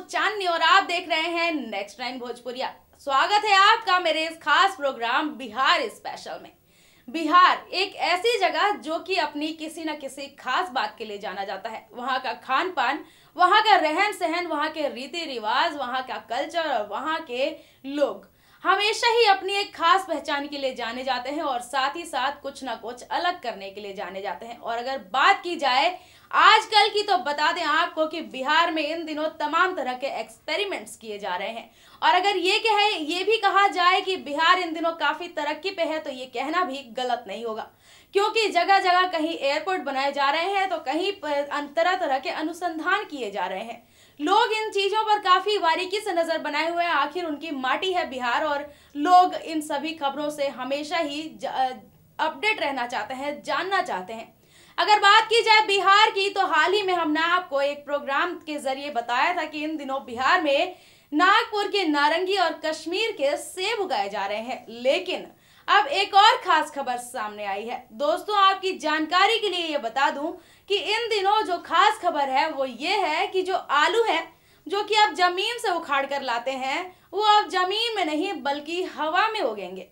चांदनी और आप देख रहे हैं नेक्स्ट 9 भोजपुरिया। स्वागत है आपका मेरे इस खास प्रोग्राम बिहार स्पेशल में। बिहार एक ऐसी जगह जो कि अपनी किसी न किसी खास बात के लिए जाना जाता है। वहाँ का खान पान, वहाँ का रहन सहन, वहाँ के रीति रिवाज, वहाँ का कल्चर और वहाँ के लोग हमेशा ही अपनी एक खास पहचान के लिए जाने जाते हैं और साथ ही साथ कुछ ना कुछ अलग करने के लिए जाने जाते हैं। और अगर बात की जाए आजकल की तो बता दें आपको कि बिहार में इन दिनों तमाम तरह के एक्सपेरिमेंट्स किए जा रहे हैं। और अगर ये भी कहा जाए कि बिहार इन दिनों काफी तरक्की पे है तो ये कहना भी गलत नहीं होगा, क्योंकि जगह जगह कहीं एयरपोर्ट बनाए जा रहे हैं तो कहीं तरह तरह के अनुसंधान किए जा रहे हैं। लोग इन चीजों पर काफी बारीकी से नजर बनाए हुए हैं। आखिर उनकी माटी है बिहार और लोग इन सभी खबरों से हमेशा ही अपडेट रहना चाहते हैं, जानना चाहते हैं। अगर बात की जाए बिहार की तो हाल ही में हमने आपको एक प्रोग्राम के जरिए बताया था कि इन दिनों बिहार में नागपुर के नारंगी और कश्मीर के सेब उगाए जा रहे हैं। लेकिन अब एक और खास खबर सामने आई है। दोस्तों, आपकी जानकारी के लिए ये बता दूं कि इन दिनों जो खास खबर है वो ये है कि जो आलू है जो कि अब जमीन से उखाड़ कर लाते हैं वो अब जमीन में नहीं बल्कि हवा में उगेंगे।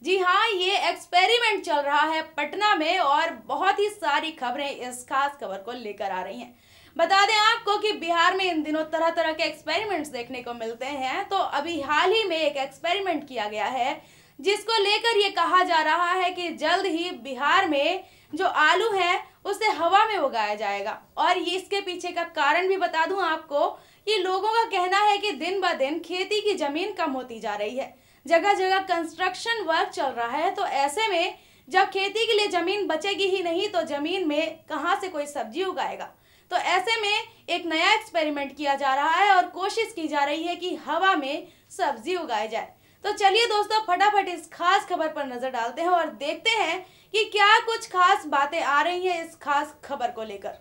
जी हाँ, ये एक्सपेरिमेंट चल रहा है पटना में और बहुत ही सारी खबरें इस खास खबर को लेकर आ रही हैं। बता दें आपको कि बिहार में इन दिनों तरह तरह के एक्सपेरिमेंट्स देखने को मिलते हैं। तो अभी हाल ही में एक एक्सपेरिमेंट किया गया है जिसको लेकर ये कहा जा रहा है कि जल्द ही बिहार में जो आलू है उसे हवा में उगाया जाएगा। और ये इसके पीछे का कारण भी बता दूं आपको कि लोगों का कहना है कि दिन ब दिन खेती की जमीन कम होती जा रही है, जगह जगह कंस्ट्रक्शन वर्क चल रहा है। तो ऐसे में जब खेती के लिए जमीन बचेगी ही नहीं तो जमीन में कहां से कोई सब्जी उगाएगा। तो ऐसे में एक नया एक्सपेरिमेंट किया जा रहा है और कोशिश की जा रही है कि हवा में सब्जी उगाई जाए। तो चलिए दोस्तों, फटाफट इस खास खबर पर नजर डालते हैं और देखते हैं कि क्या कुछ खास बातें आ रही हैं इस खास खबर को लेकर।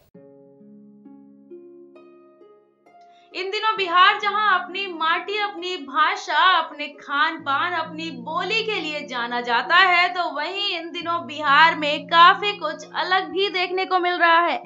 इन दिनों बिहार जहां अपनी माटी, अपनी भाषा, अपने खान पान, अपनी बोली के लिए जाना जाता है तो वहीं इन दिनों बिहार में काफी कुछ अलग भी देखने को मिल रहा है।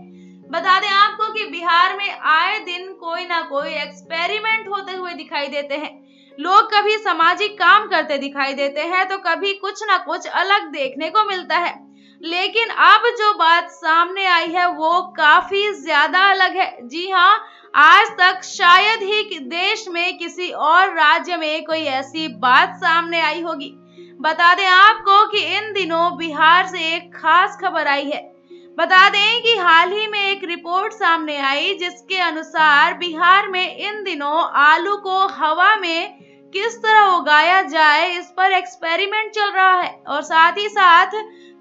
बता दें आपको कि बिहार में आए दिन कोई ना कोई एक्सपेरिमेंट होते हुए दिखाई देते हैं। लोग कभी सामाजिक काम करते दिखाई देते हैं तो कभी कुछ ना कुछ अलग देखने को मिलता है। लेकिन अब जो बात सामने आई है वो काफी ज्यादा अलग है। जी हाँ, आज तक शायद ही देश में किसी और राज्य में कोई ऐसी बात सामने आई होगी। बता दें आपको कि इन दिनों बिहार से एक खास खबर आई है। बता दें कि हाल ही में एक रिपोर्ट सामने आई जिसके अनुसार बिहार में इन दिनों आलू को हवा में किस तरह उगाया जाए इस पर एक्सपेरिमेंट चल रहा है। और साथ ही साथ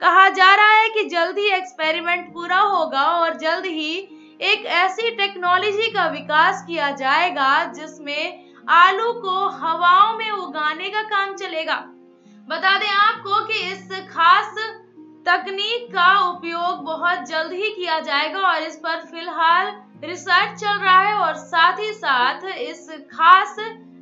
कहा जा रहा है कि जल्द ही एक्सपेरिमेंट पूरा होगा और जल्द ही एक ऐसी टेक्नोलॉजी का विकास किया जाएगा जिसमें आलू को हवाओं में उगाने का काम चलेगा। बता दें आपको कि इस खास तकनीक का उपयोग बहुत जल्द ही किया जाएगा और इस पर फिलहाल रिसर्च चल रहा है। और साथ ही साथ इस खास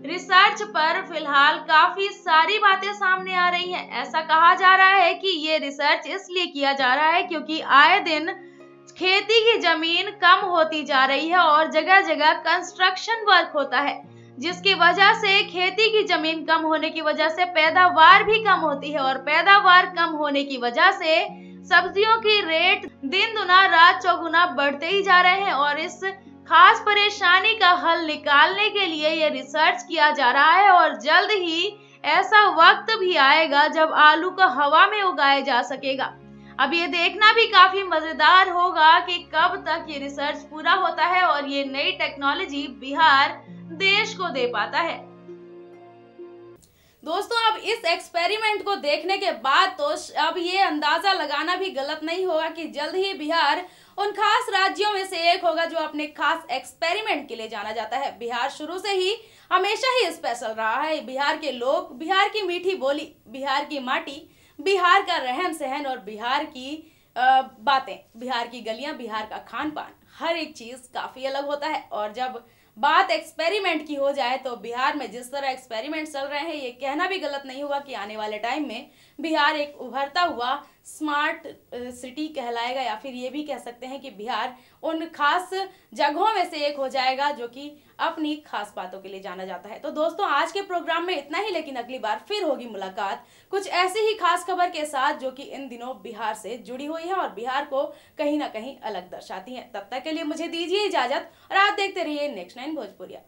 रिसर्च पर फिलहाल काफी सारी बातें सामने आ रही हैं। ऐसा कहा जा रहा है कि ये रिसर्च इसलिए किया जा रहा है क्योंकि आए दिन खेती की जमीन कम होती जा रही है और जगह जगह कंस्ट्रक्शन वर्क होता है, जिसकी वजह से खेती की जमीन कम होने की वजह से पैदावार भी कम होती है और पैदावार कम होने की वजह से सब्जियों की रेट दिन दुना रात चौगुना बढ़ते ही जा रहे हैं। और इस खास परेशानी का हल निकालने के लिए ये रिसर्च किया जा रहा है और जल्द ही ऐसा वक्त भी आएगा जब आलू को हवा में उगाया जा सकेगा। अब ये देखना भी काफी मजेदार होगा कि कब तक ये रिसर्च पूरा होता है और ये नई टेक्नोलॉजी बिहार देश को दे पाता है। दोस्तों, अब इस एक्सपेरिमेंट को देखने के बाद तो अब ये अंदाजा लगाना भी गलत नहीं होगा कि जल्द ही बिहार उन खास राज्यों में से एक होगा जो अपने खास एक्सपेरिमेंट के लिए जाना जाता है। बिहार शुरू से ही हमेशा ही स्पेशल रहा है। बिहार के लोग, बिहार की मीठी बोली, बिहार की माटी, बिहार का रहन सहन और बिहार की बातें, बिहार की गलियां, बिहार का खान पान, हर एक चीज काफी अलग होता है। और जब बात एक्सपेरिमेंट की हो जाए तो बिहार में जिस तरह एक्सपेरिमेंट चल रहे हैं ये कहना भी गलत नहीं होगा कि आने वाले टाइम में बिहार एक उभरता हुआ स्मार्ट सिटी कहलाएगा, या फिर ये भी कह सकते हैं कि बिहार उन खास जगहों में से एक हो जाएगा जो कि अपनी खास बातों के लिए जाना जाता है। तो दोस्तों, आज के प्रोग्राम में इतना ही, लेकिन अगली बार फिर होगी मुलाकात कुछ ऐसी ही खास खबर के साथ जो कि इन दिनों बिहार से जुड़ी हुई है और बिहार को कहीं ना कहीं अलग दर्शाती है। तब तक के लिए मुझे दीजिए इजाजत और आप देखते रहिए नेक्स्ट 9 भोजपुरिया।